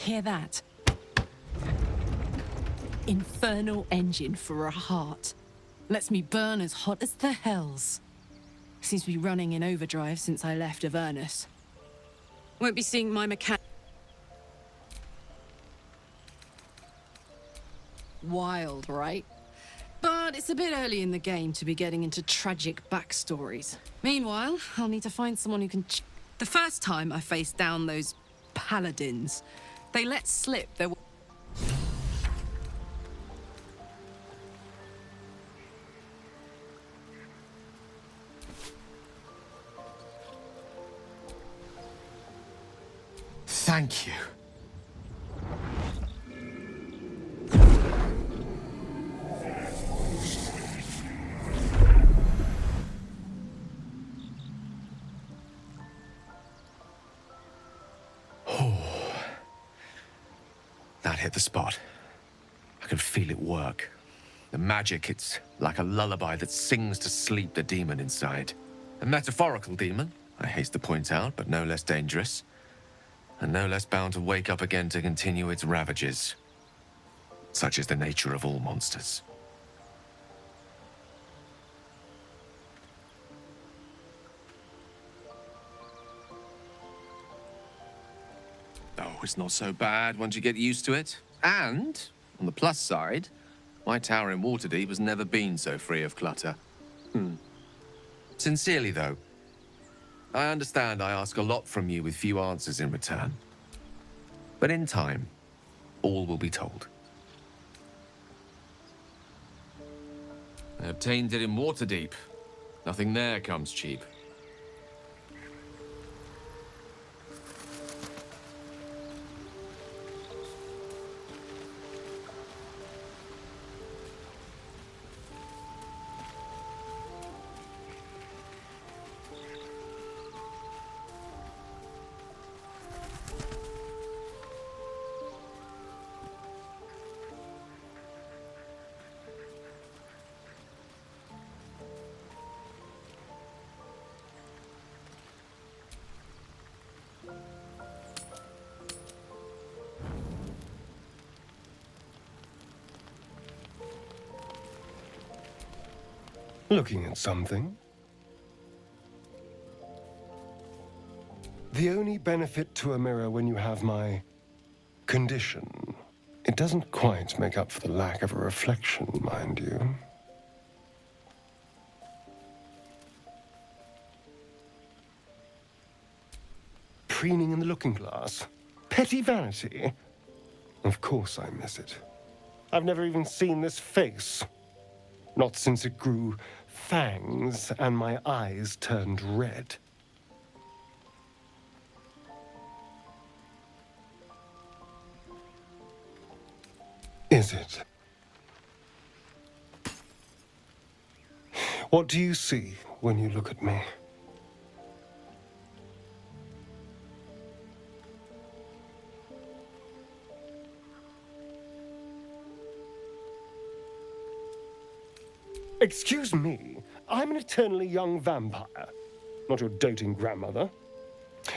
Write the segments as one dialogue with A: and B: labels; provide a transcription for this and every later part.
A: Hear that? Infernal engine for a heart. Lets me burn as hot as the hells. Seems to be running in overdrive since I left Avernus. Won't be seeing my mechanic. Wild, right? But it's a bit early in the game to be getting into tragic backstories. Meanwhile, I'll need to find someone who can... The first time I faced down those paladins, they let slip their...
B: Thank you. That hit the spot. I can feel it work. The magic, it's like a lullaby that sings to sleep the demon inside. A metaphorical demon, I haste to point out, but no less dangerous. And no less bound to wake up again to continue its ravages. Such is the nature of all monsters. Oh, it's not so bad once you get used to it. And, on the plus side, my tower in Waterdeep has never been so free of clutter. Sincerely, though, I understand I ask a lot from you with few answers in return. But in time, all will be told. I obtained it in Waterdeep. Nothing there comes cheap.
C: Looking at something? The only benefit to a mirror when you have my condition, it doesn't quite make up for the lack of a reflection, mind you. Preening in the looking glass? Petty vanity? Of course I miss it. I've never even seen this face. Not since it grew fangs and my eyes turned red. Is it? What do you see when you look at me? Excuse me, I'm an eternally young vampire, not your doting grandmother.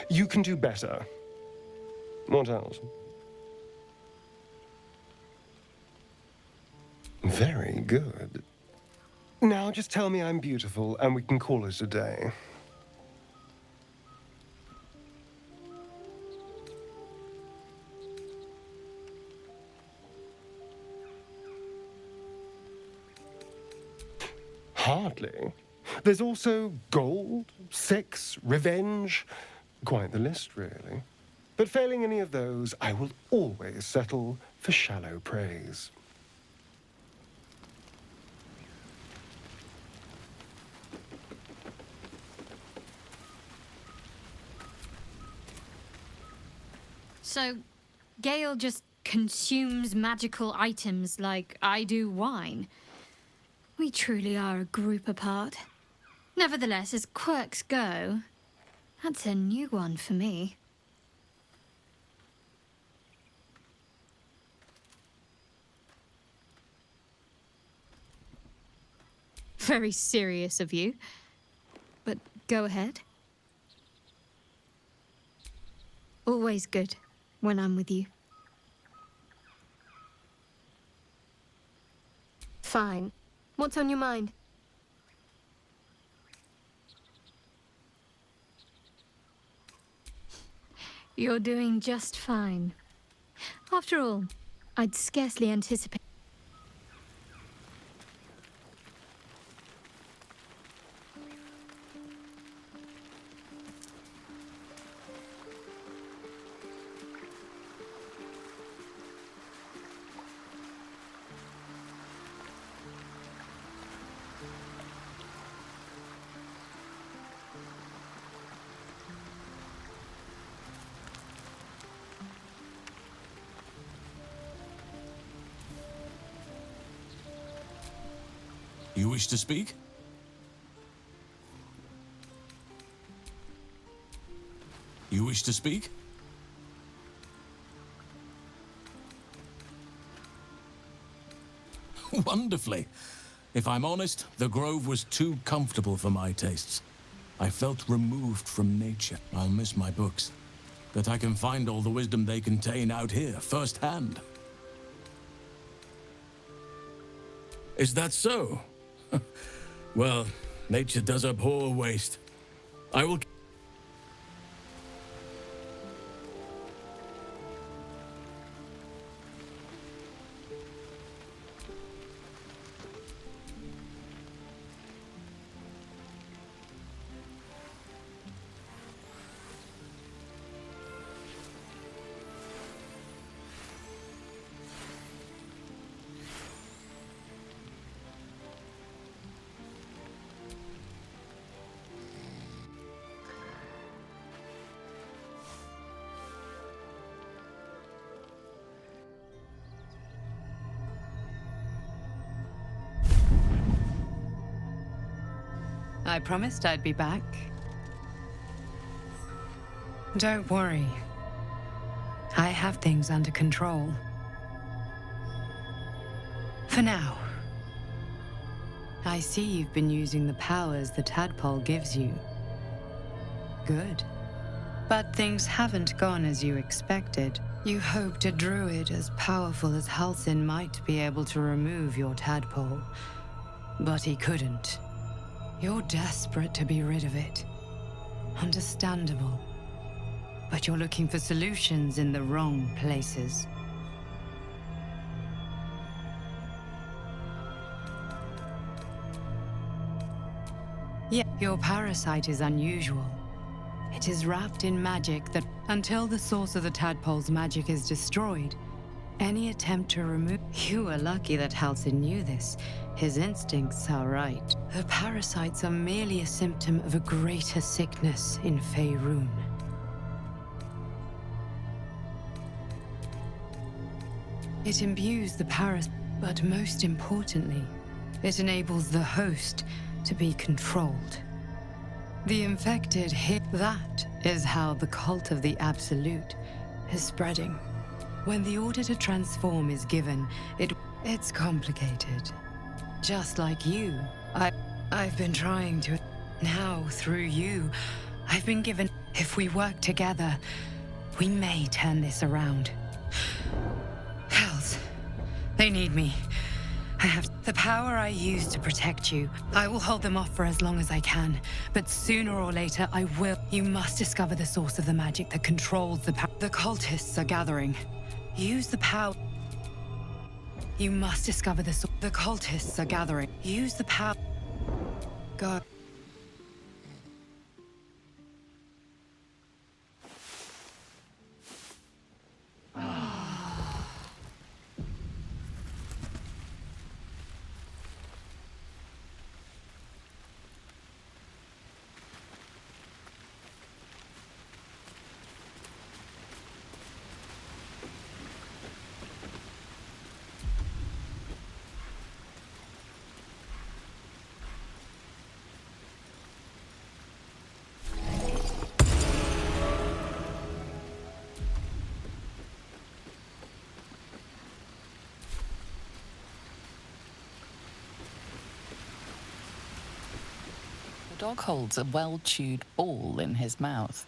C: You can do better. What else? Very good. Now just tell me I'm beautiful and we can call it a day. Hardly. There's also gold, sex, revenge. Quite the list, really. But failing any of those, I will always settle for shallow praise.
D: So, Gale just consumes magical items like I do wine. We truly are a group apart. Nevertheless, as quirks go, that's a new one for me. Very serious of you. But go ahead. Always good when I'm with you.
E: Fine. What's on your mind?
D: You're doing just fine. After all, I'd scarcely anticipate.
F: You wish to speak? You wish to speak? Wonderfully. If I'm honest, the grove was too comfortable for my tastes. I felt removed from nature. I'll miss my books, but I can find all the wisdom they contain out here, firsthand. Is that so? Well, nature does abhor waste. I will...
G: I promised I'd be back. Don't worry. I have things under control. For now. I see you've been using the powers the tadpole gives you. Good. But things haven't gone as you expected. You hoped a druid as powerful as Halsin might be able to remove your tadpole. But he couldn't. You're desperate to be rid of it. Understandable. But you're looking for solutions in the wrong places. Yeah, your parasite is unusual. It is wrapped in magic that, until the source of the tadpole's magic is destroyed, any attempt to remove... You were lucky that Halsin knew this. His instincts are right. The parasites are merely a symptom of a greater sickness in Faerun. It imbues the but most importantly, it enables the host to be controlled. The infected hit. That is how the cult of the Absolute is spreading. When the order to transform is given, it's complicated. Just like you, I've been trying to... Now, through you, I've been given... If we work together, we may turn this around. Hells, they need me. I have the power I use to protect you. I will hold them off for as long as I can, but sooner or later I will. You must discover the source of the magic that controls the power. The cultists are gathering. Use the power. You must discover the source. The cultists are gathering. Use the power. Go.
H: The dog holds a well-chewed ball in his mouth.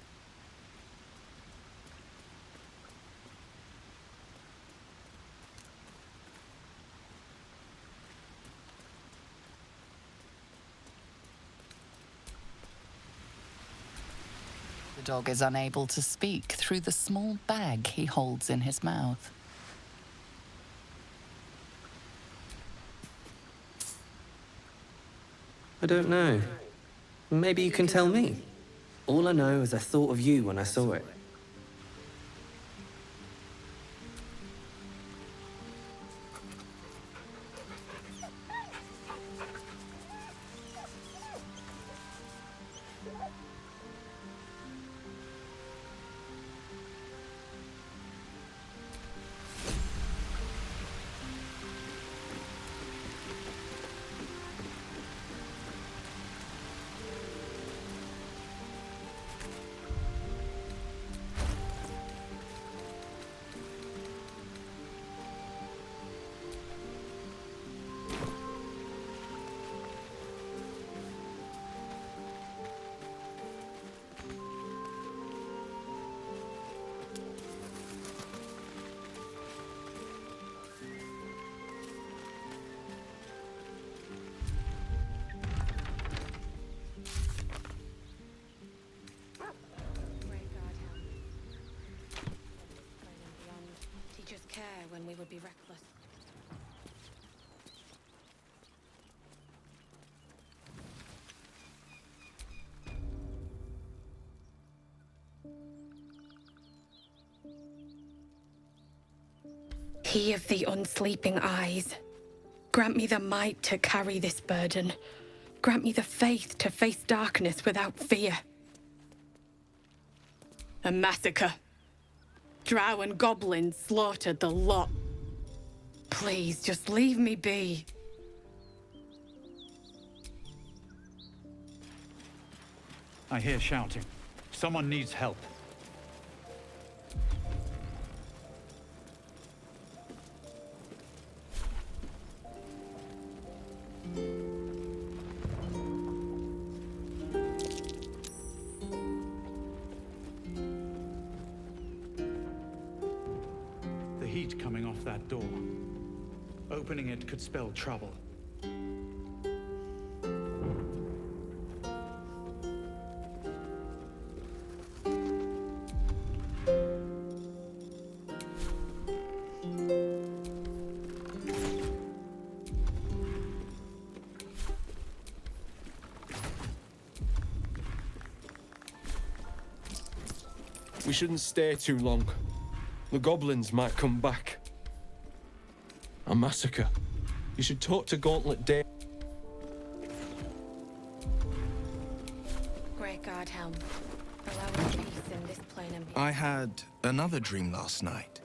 H: The dog is unable to speak through the small bag he holds in his mouth.
I: I don't know. Maybe you can tell me. All I know is I thought of you when I saw it.
A: Teachers care when we would be reckless.
J: He of the unsleeping eyes, grant me the might to carry this burden. Grant me the faith to face darkness without fear. A massacre. Drow and goblins slaughtered the lot. Please, just leave me be.
K: I hear shouting. Someone needs help. The heat coming off that door. Opening it could spell trouble.
C: We shouldn't stay too long. The goblins might come back. A massacre. You should talk to Gauntlet Day.
J: Great God, Helm. Allow us peace in this plane and beyond.
L: I had another dream last night.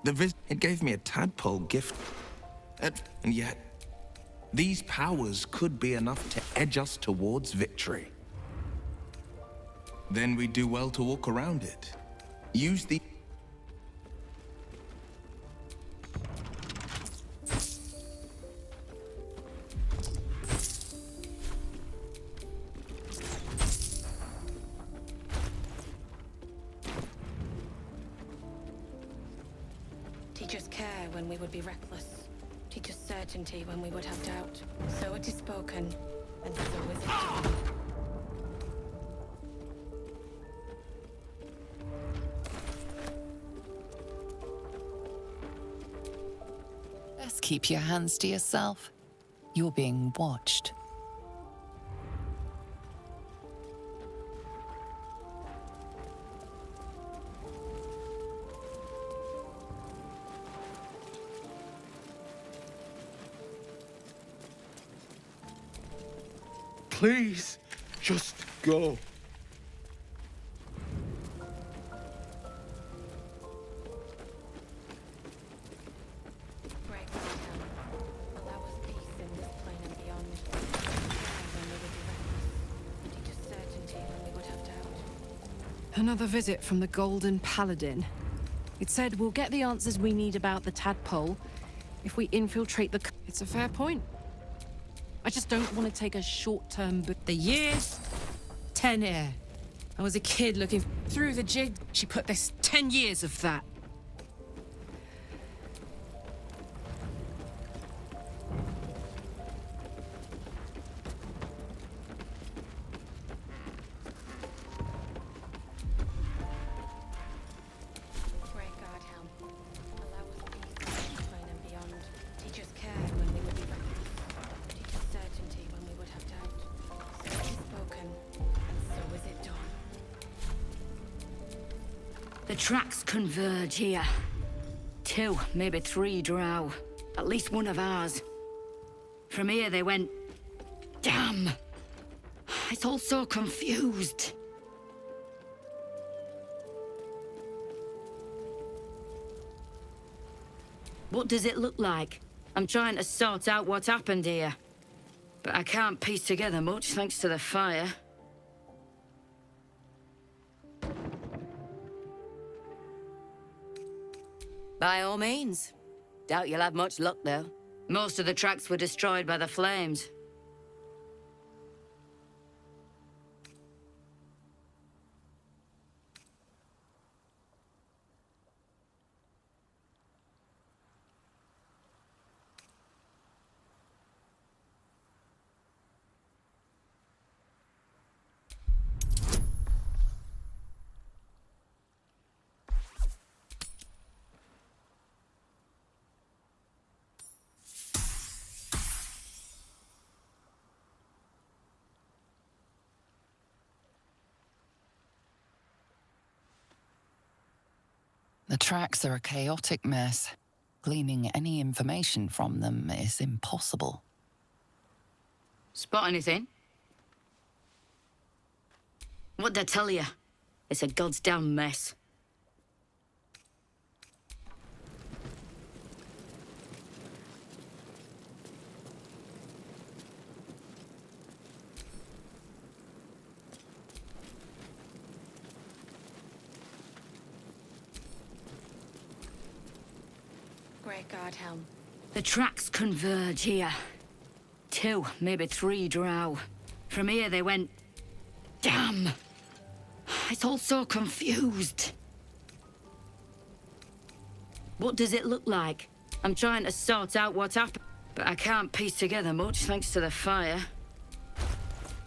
L: It gave me a tadpole gift. And yet, these powers could be enough to edge us towards victory. Then we do well to walk around it. Use the...
J: Teach us care when we would be reckless. Teach us certainty when we would have doubt. So it is spoken, and so is it done.
H: Best keep your hands to yourself. You're being watched.
C: Please, just go.
J: Great God, Helm. Allow us peace in this plane and beyond. When we would be reckless. Teach us certainty when we would have doubt.
A: Another visit from the Golden Paladin. It said we'll get the answers we need about the tadpole if we infiltrate the... It's a fair point. I just don't want to take a short-term... The years? 10 air. I was a kid looking through the jig. She put this 10 years of that.
M: tracks converge here. 2, maybe 3 drow. At least one of ours. From here they went... Damn! It's all so confused. What does it look like? I'm trying to sort out what happened here. But I can't piece together much thanks to the fire. By all means. Doubt you'll have much luck, though. Most of the tracks were destroyed by the flames.
H: The tracks are a chaotic mess. Gleaning any information from them is impossible.
M: Spot anything? What'd I tell you? It's a goddamn mess.
J: Great guard helm.
M: The tracks converge here. 2, maybe 3 drow. From here they went... Damn! It's all so confused. What does it look like? I'm trying to sort out what happened, but I can't piece together much thanks to the fire.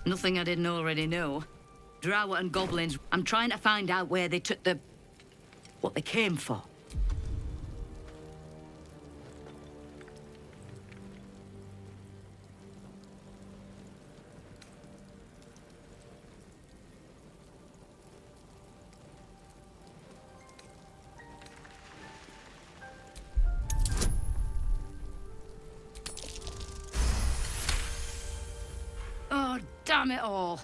M: Nothing I didn't already know. Drow and goblins. I'm trying to find out where they took the... what they came for. Oh, damn it all.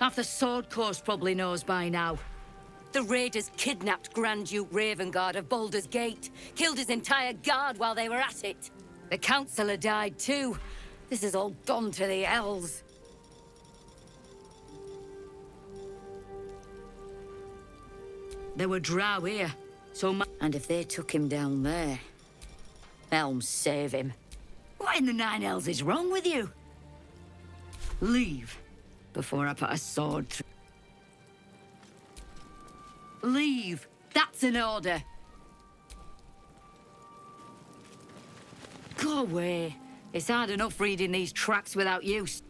M: Half the Sword Coast probably knows by now. The raiders kidnapped Grand Duke Ravengard of Baldur's Gate, killed his entire guard while they were at it. The Councillor died too. This has all gone to the hells. There were drow here, and if they took him down there, Helm save him. What in the nine hells is wrong with you? Leave, before I put a sword through. Leave! That's an order! Go away. It's hard enough reading these tracks without use.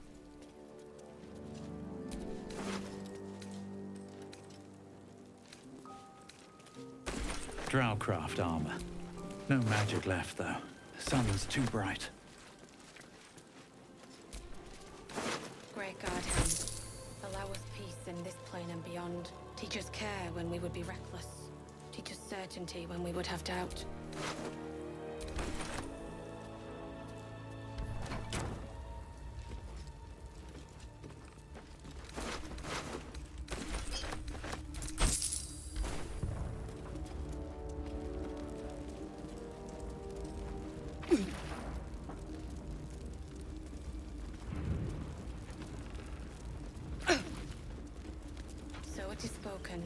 K: Drowcraft armor. No magic left, though. The sun's too bright.
J: Great guard helm. Allow us peace in this plane and beyond. Teach us care when we would be reckless. Teach us certainty when we would have doubt. So it is spoken,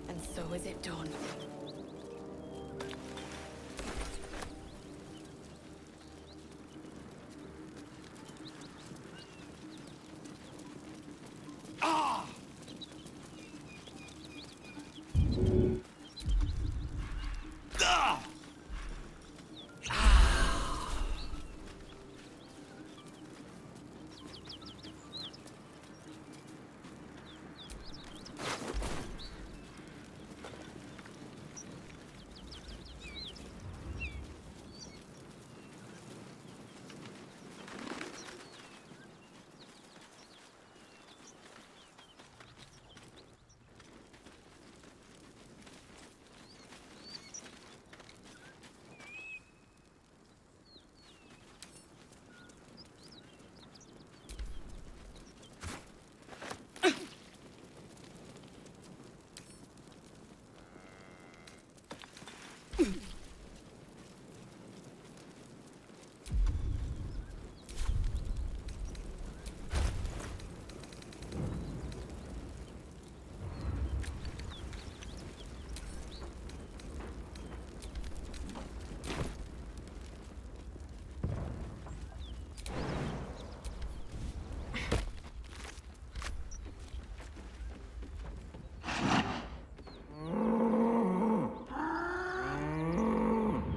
J: and so is it done.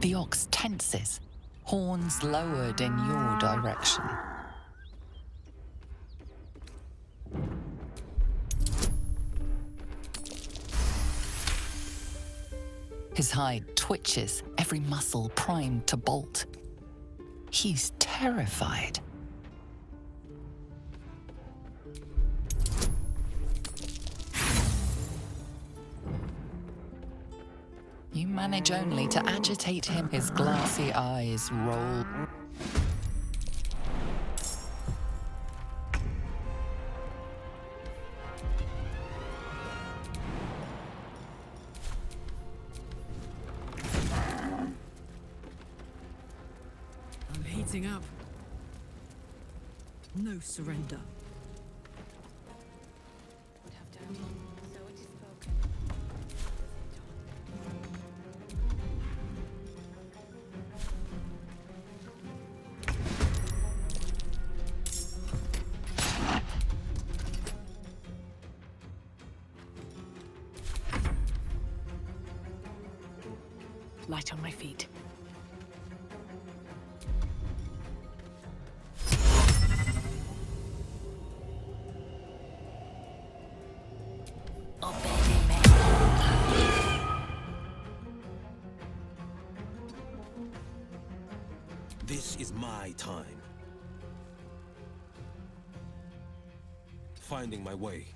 H: The ox tenses, horns lowered in your direction. His hide twitches, every muscle primed to bolt. He's terrified. You manage only to agitate him. His glassy eyes roll.
A: I'm heating up. No surrender.
J: Would have to have. So it is spoken.
A: Light on my feet.
N: This is my time. Finding my way.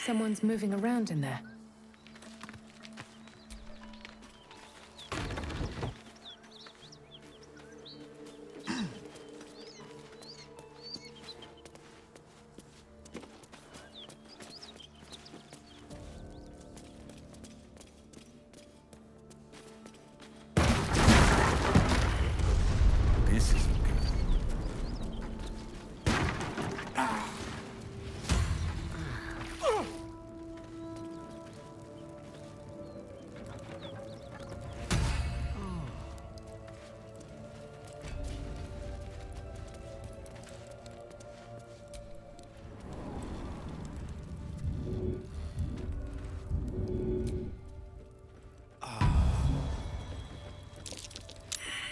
J: Someone's moving around in there.
B: This isn't good.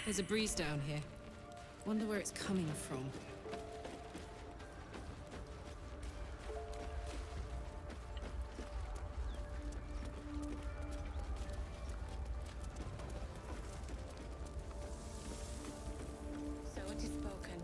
A: There's a breeze down here. Wonder where it's coming from.
J: So it is spoken.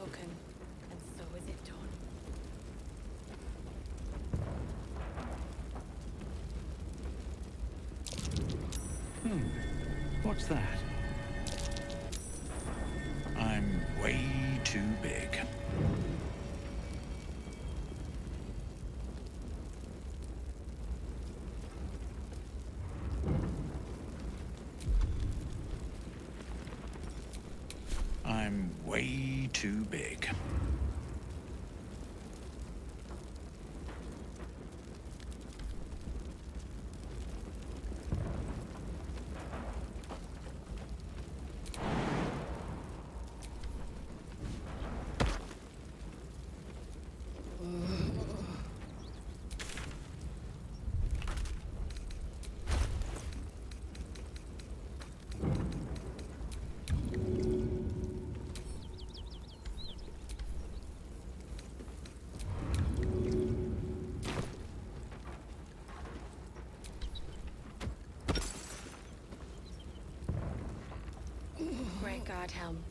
J: spoken, and so is it done.
K: What's that? I'm way too big. I'm way too big.
J: Great God, Helm.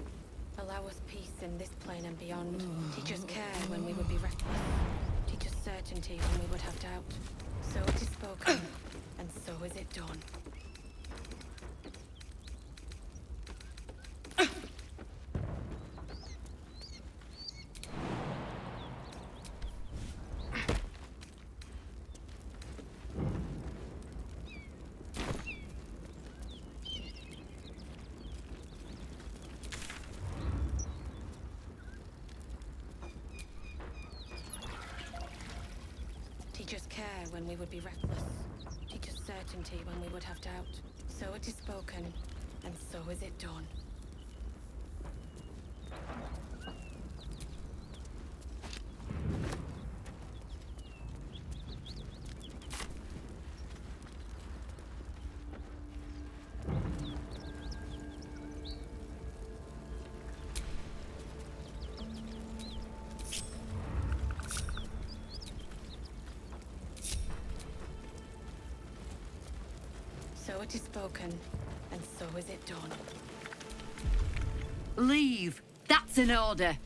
J: Allow us peace in this plane and beyond. Teach us care when we would be reckless. Teach us certainty when we would have doubt. So it is spoken, and so is it done. Teach us care when we would be reckless. Teach us certainty when we would have doubt. So it is spoken, and so is it done. So it is spoken, and so is it done.
M: Leave! That's an order!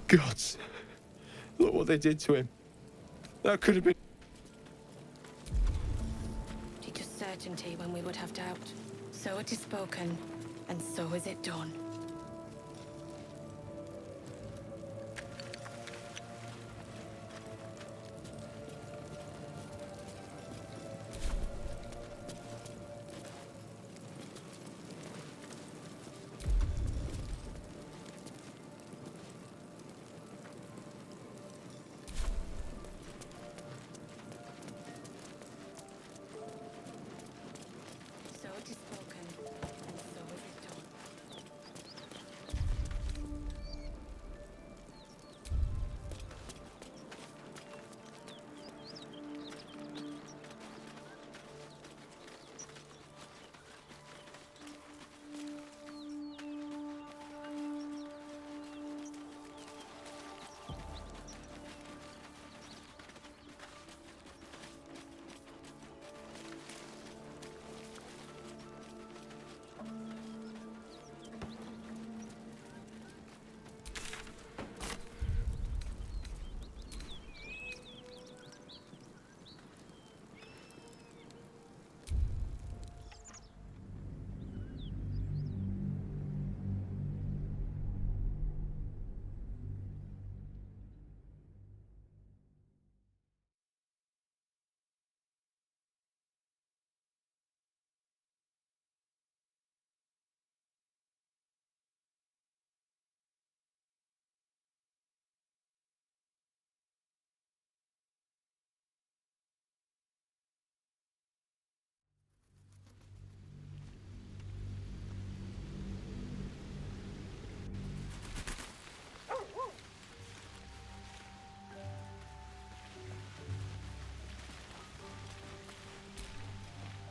C: Gods, look what they did to him. That could have been...
J: Teach us certainty when we would have doubt. So it is spoken, and so is it done. So it is spoken, and so is it done.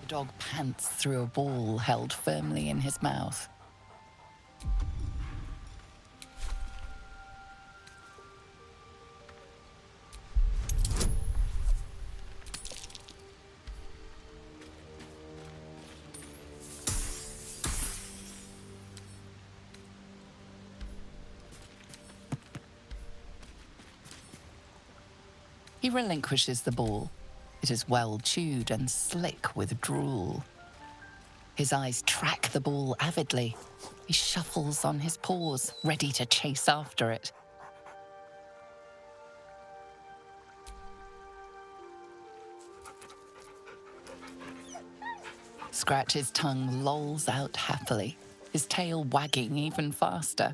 H: The dog pants through a ball held firmly in his mouth. He relinquishes the ball. It is well chewed and slick with drool. His eyes track the ball avidly. He shuffles on his paws, ready to chase after it. Scratch's tongue lolls out happily, his tail wagging even faster.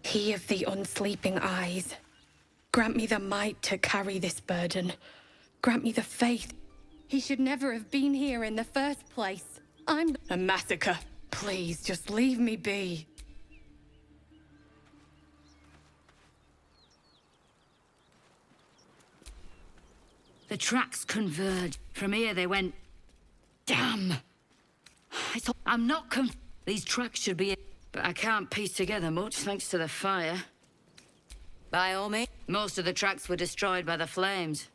J: He of the unsleeping eyes, grant me the might to carry this burden. Grant me the faith. He should never have been here in the first place. I'm a massacre. Please, just leave me be.
M: The tracks converge. From here they went... Damn! I'm not These tracks should be... But I can't piece together much, thanks to the fire. By all means, most of the tracks were destroyed by the flames.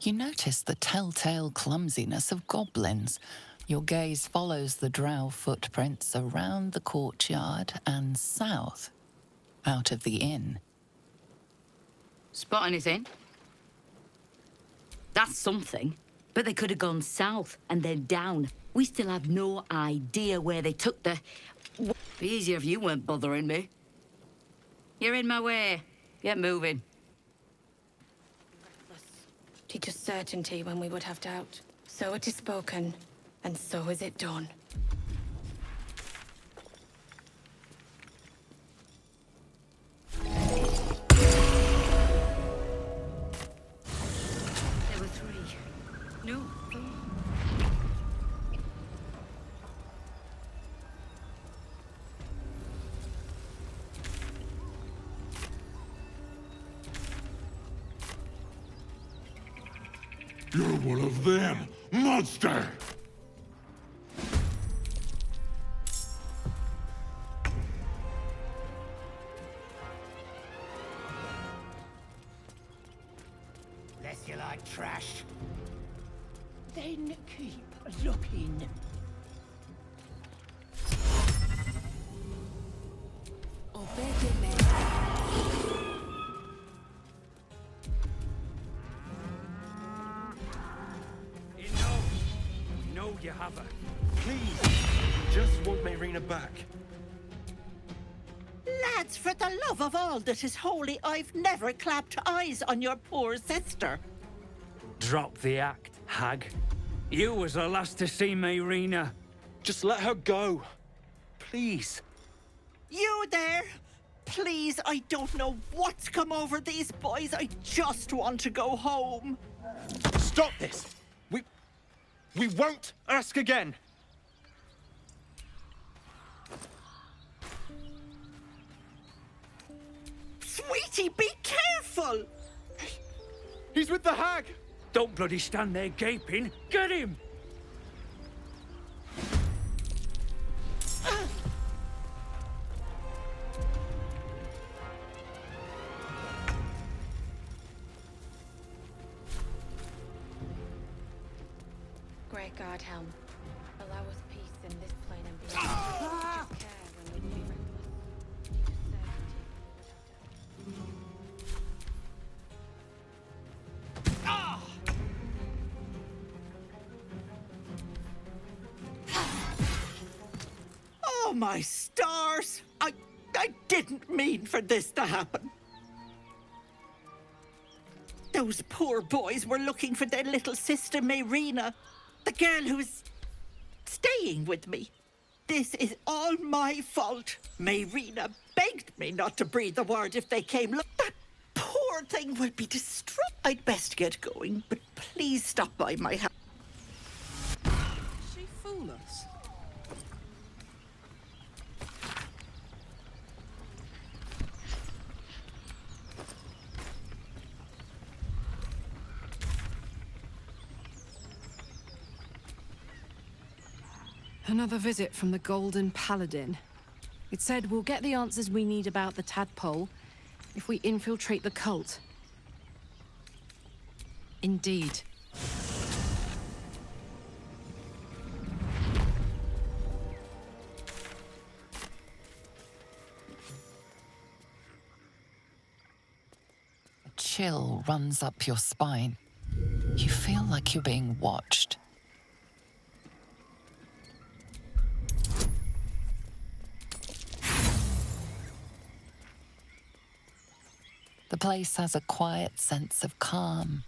H: You notice the telltale clumsiness of goblins. Your gaze follows the drow footprints around the courtyard and south, out of the inn.
M: Spot anything? That's something. But they could have gone south and then down. We still have no idea where they took the... Be easier if you weren't bothering me. You're in my way. Get moving.
J: Teach us certainty when we would have doubt. So it is spoken, and so is it done.
M: There were 3. No, 4.
O: You're one of them, monster!
P: Less you like trash. Then keep looking.
C: You have her. Please, we just want Mayrina back.
P: Lads, for the love of all that is holy, I've never clapped eyes on your poor sister.
Q: Drop the act, hag. You was the last to see Mayrina.
C: Just let her go. Please.
P: You there? Please, I don't know what's come over these boys. I just want to go home.
C: Stop this! We won't ask again!
P: Sweetie, be careful!
C: He's with the hag!
Q: Don't bloody stand there gaping. Get him!
J: Great God, Helm. Allow us peace in this plane and beyond. Just care when we would be reckless. Just certainty when we would
P: Oh, my stars! I didn't mean for this to happen. Those poor boys were looking for their little sister, Mayrina, the girl who's staying with me. This is all my fault. Mayrina begged me not to breathe a word if they came. Look, that poor thing will be distraught. I'd best get going, but please stop by my house.
A: She fool us? Another visit from the Golden Paladin. It said we'll get the answers we need about the tadpole if we infiltrate the cult. Indeed.
H: A chill runs up your spine. You feel like you're being watched. The place has a quiet sense of calm.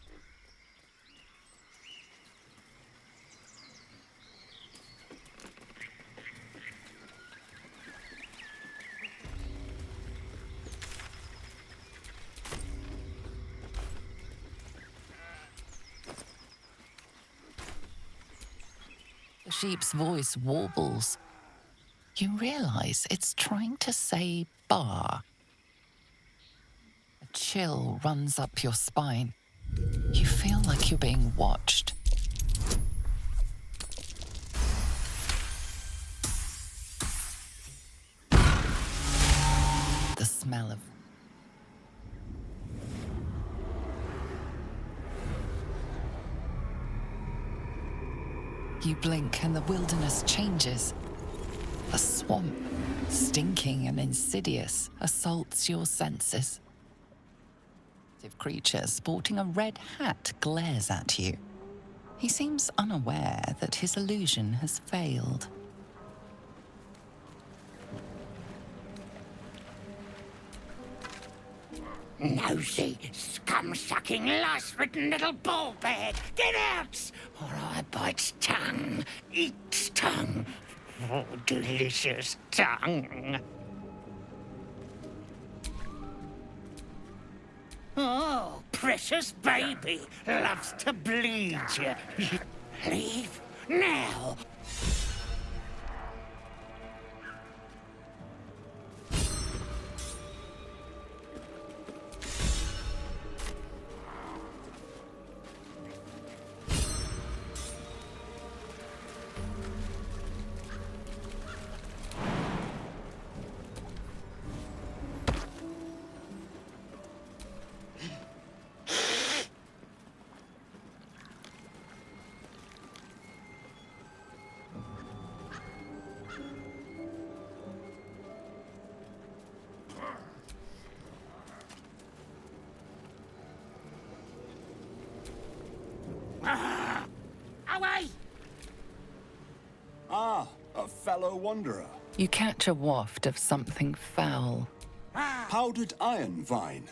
H: The sheep's voice warbles. You realize it's trying to say bar. A chill runs up your spine. You feel like you're being watched. The smell of You blink and the wilderness changes. A swamp, stinking and insidious, assaults your senses. A creature sporting a red hat glares at you. He seems unaware that his illusion has failed.
R: Nosy, scum-sucking, lice-ridden little ball-bag! Get out! Or I bite tongue, eat tongue. Oh, delicious tongue. Oh, precious baby, loves to bleed you. Leave now. Away!
S: Ah, a fellow wanderer.
H: You catch a waft of something foul.
S: Powdered iron vine.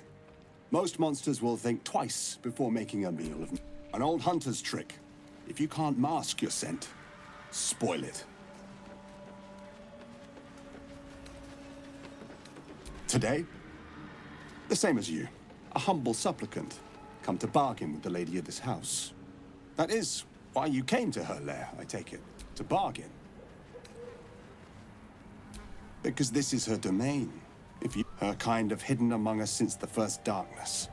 S: Most monsters will think twice before making a meal of an old hunter's trick. If you can't mask your scent, spoil it. Today, the same as you, a humble supplicant, come to bargain with the lady of this house. That is why you came to her lair, I take it, to bargain. Because this is her domain. If you her kind have hidden among us since the first darkness.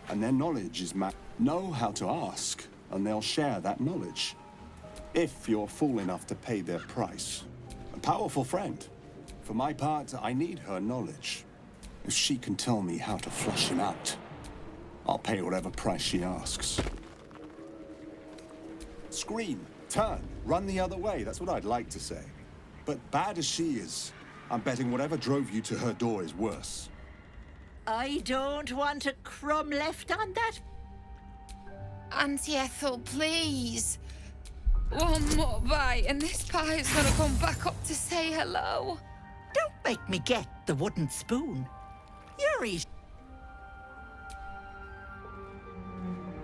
S: And their knowledge is know how to ask, and they'll share that knowledge. If you're fool enough to pay their price. A powerful friend. For my part, I need her knowledge. If she can tell me how to flush him out, I'll pay whatever price she asks. Scream, turn, run the other way. That's what I'd like to say. But bad as she is, I'm betting whatever drove you to her door is worse.
P: I don't want a crumb left on that.
T: Auntie Ethel, please. One more bite and this pie's gonna come back up to say hello.
P: Don't make me get the wooden spoon. You're eating.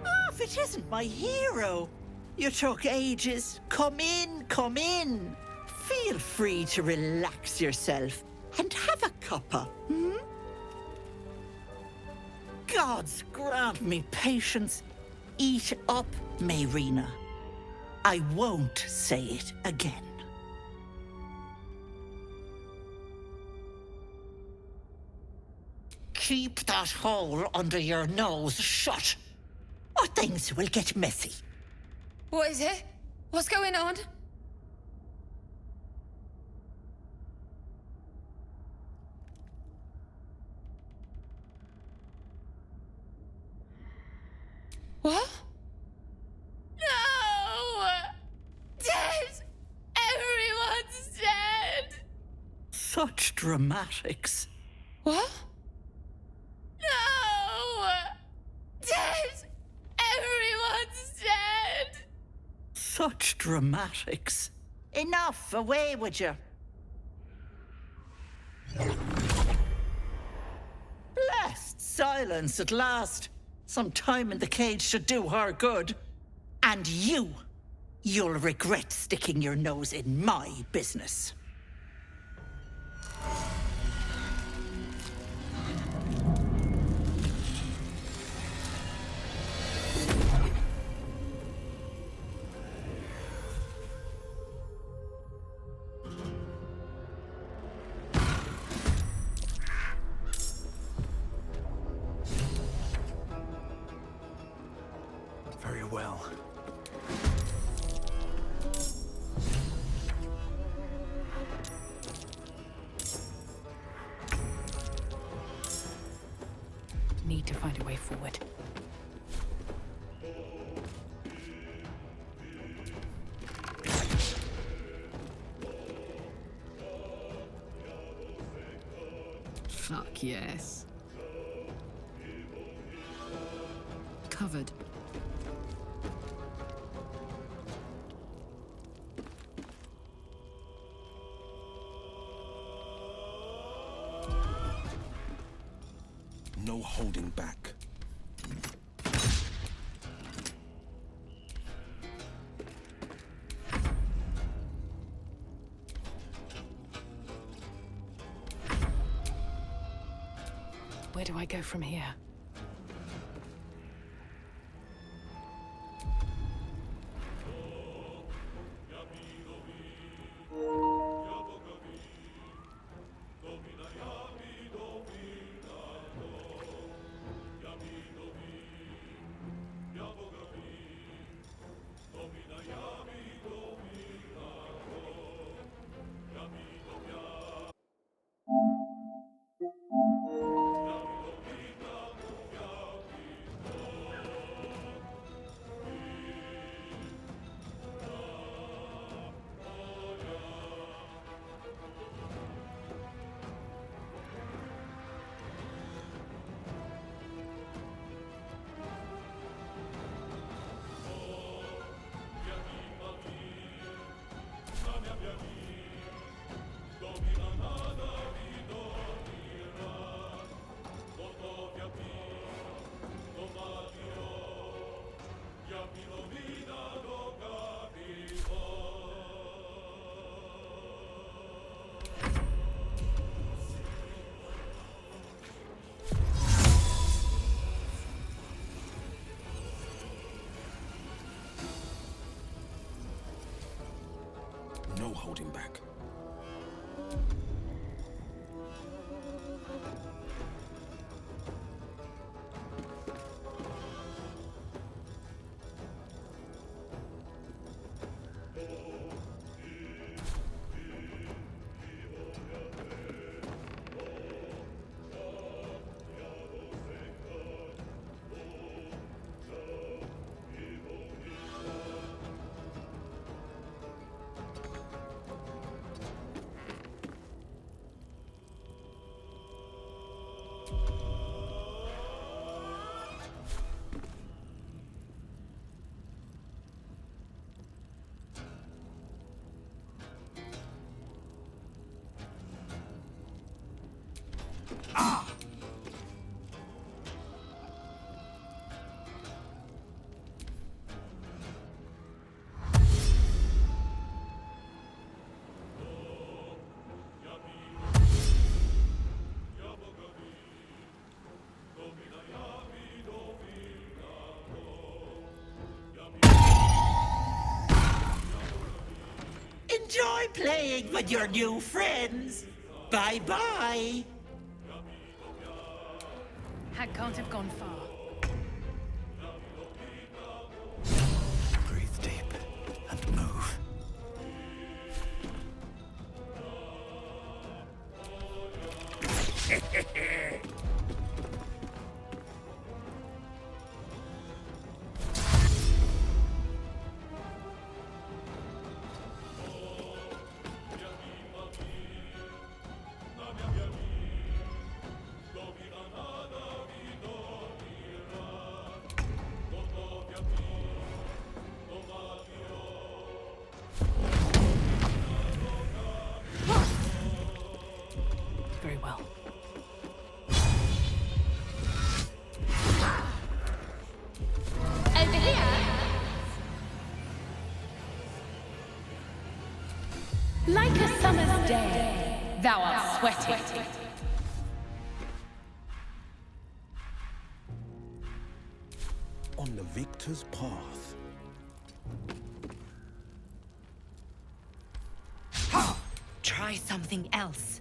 P: Oh, if it isn't my hero. You took ages. Come in, come in. Feel free to relax yourself and have a cuppa, hmm? Gods grant me patience. Eat up, Mayrina. I won't say it again. Keep that hole under your nose shut, or things will get messy.
T: What is it? What's going on? What? No! Dead! Everyone's dead!
P: Such dramatics.
T: What? No! Dead! Everyone's dead!
P: Such dramatics. Enough, away with you. Blessed silence at last. Some time in the cage should do her good. And you'll regret sticking your nose in my business.
F: Very well.
G: Need to find a way forward.
A: Fuck yes. Covered.
N: No holding back.
G: Where do I go from here?
N: No holding back.
R: Enjoy playing with your new friends. Bye-bye.
M: Hag can't have gone far.
U: Breathe deep and move.
A: Very well.
T: Over here.
V: Like a summer's day, thou art sweating.
N: On the victor's path.
V: Try something else.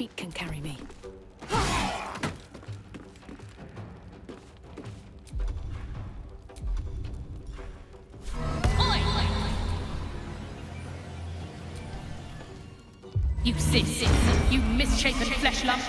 A: feet can carry me.
V: You sis, you misshapen flesh lump.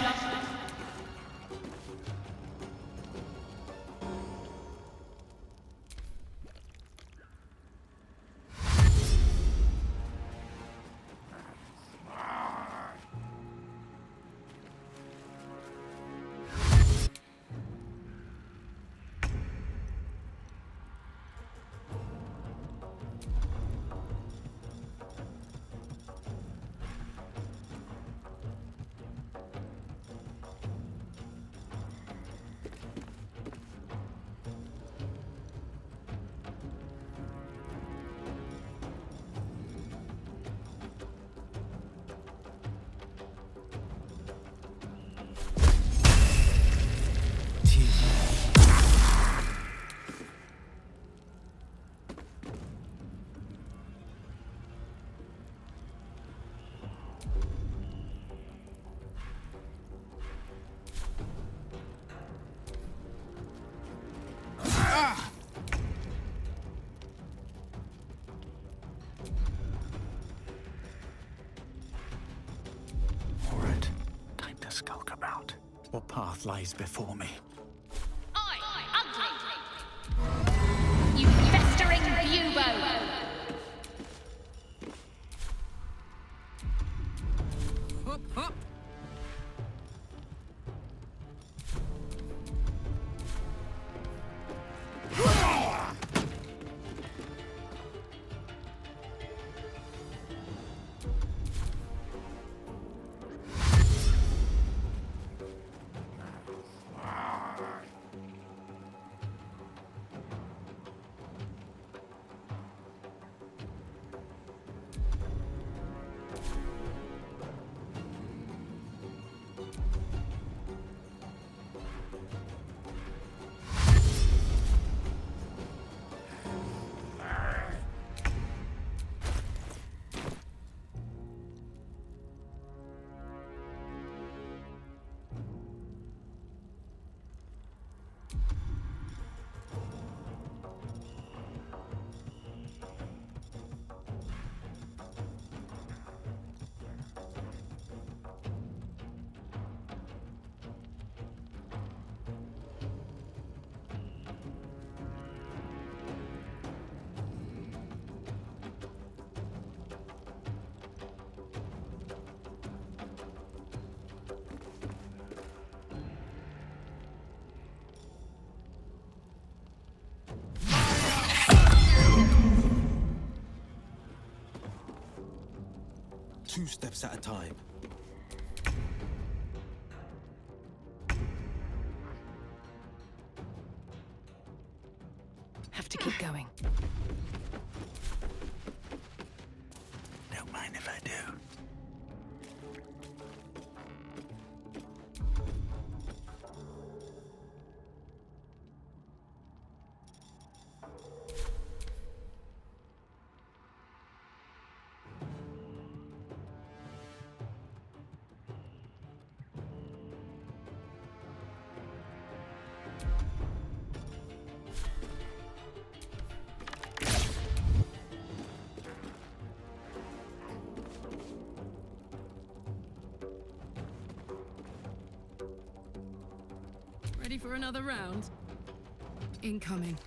U: Alright, time to skulk about. What path lies before me?
V: You festering bubo.
A: Hop, hop.
N: Two steps at a time.
A: Have to keep going.
U: Don't mind if I do.
A: Ready for another round? Incoming.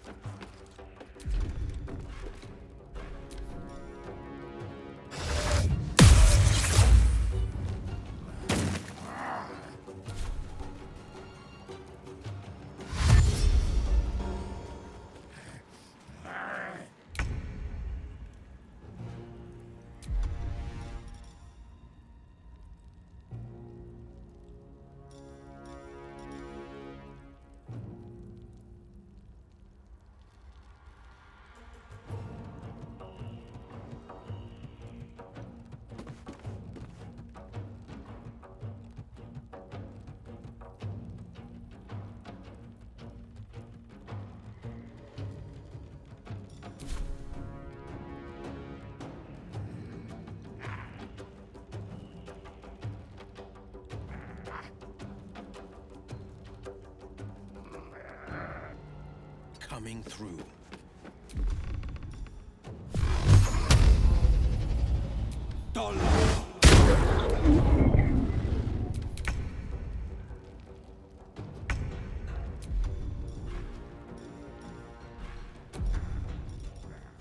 L: coming through.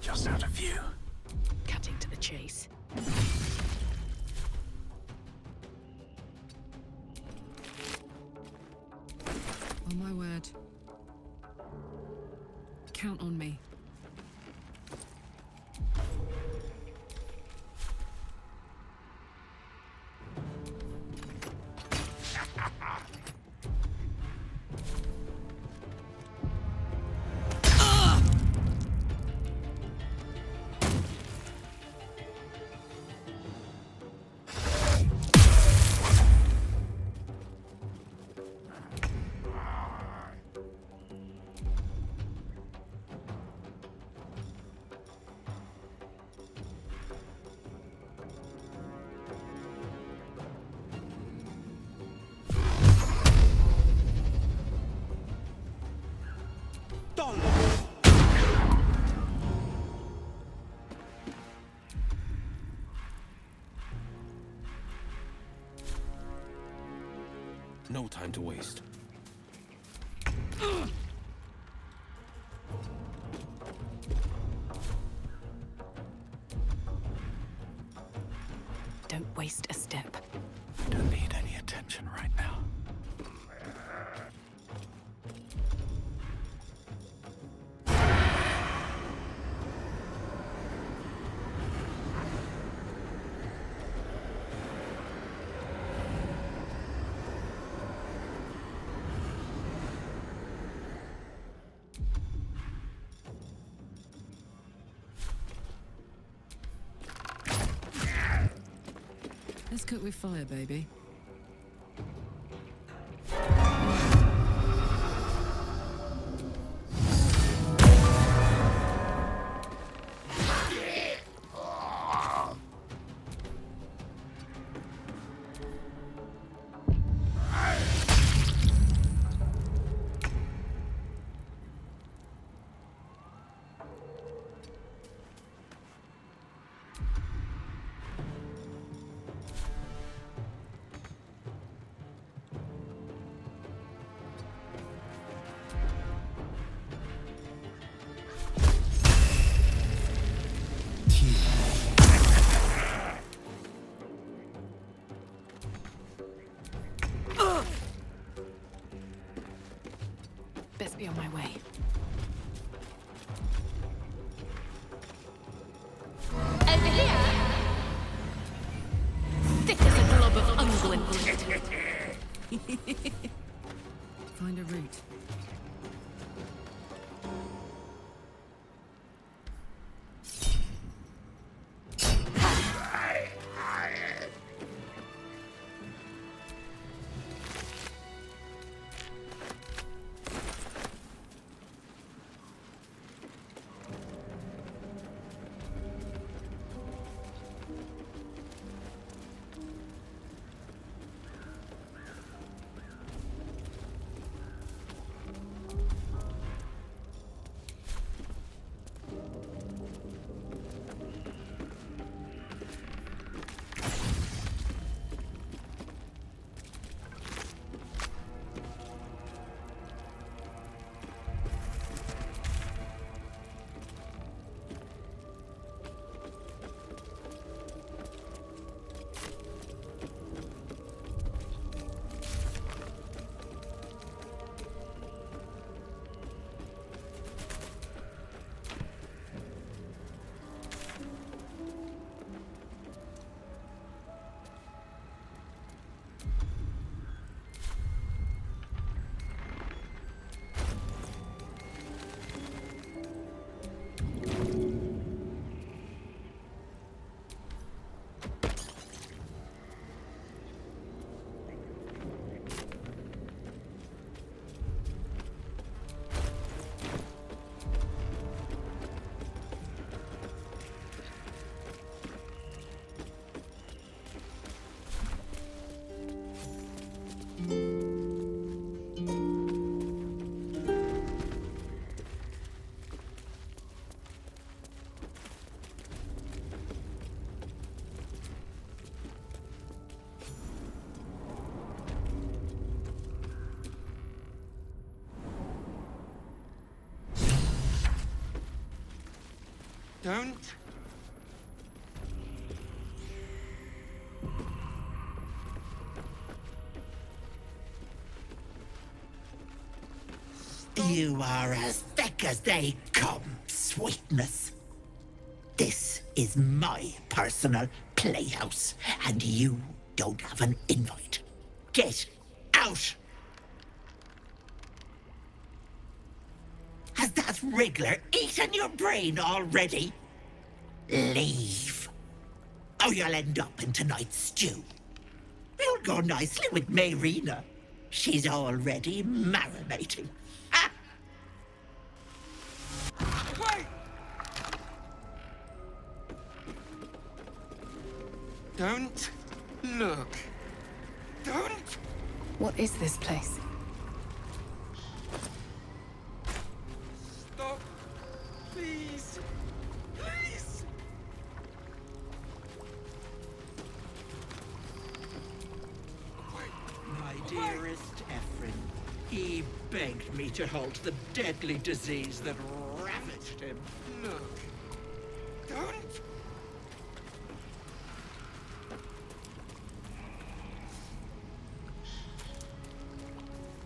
U: Just out of view.
A: Cutting to the chase. On my word. Count on me.
L: No time to waste.
A: Don't waste a step.
U: Don't need any attention right now.
A: Let's cook with fire, baby. Best be on my way.
V: Over here. Thick as a glob of unguent.
A: Find a route.
D: Don't.
R: You are as thick as they come, sweetness. This is my personal playhouse, and you don't have an invite. Get out! Has that wriggler eaten your brain already? Leave. Or you'll end up in tonight's stew. You'll go nicely with Mayrina. She's already marinating.
D: Wait! Don't look. Don't!
A: What is this place?
D: Stop. Please. Please.
R: My dearest Ephraim, he begged me to halt the deadly disease that ravaged him.
D: Look. Don't.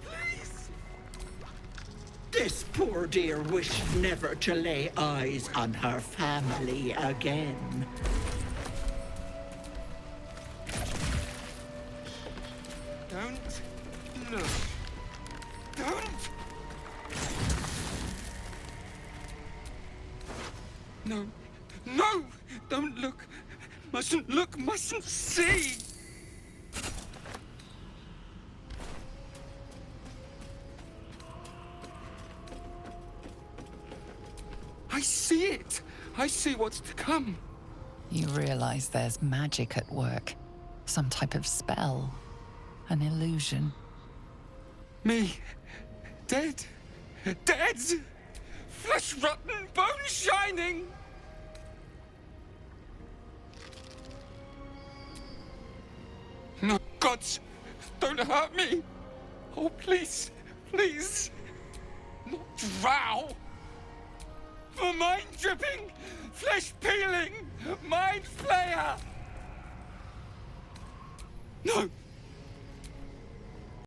D: Please.
R: This poor dear wished never to lay eyes on her family again.
D: Don't look. Don't. No. No! Don't look. Mustn't look. Mustn't see. I see it. I see what's to come.
H: You realize there's magic at work. Some type of spell. An illusion.
D: Me. Dead. Dead! Flesh rotten, bone shining! No, gods, don't hurt me! Oh, please, please! Not drow! For mind dripping, flesh peeling, mind flayer! No,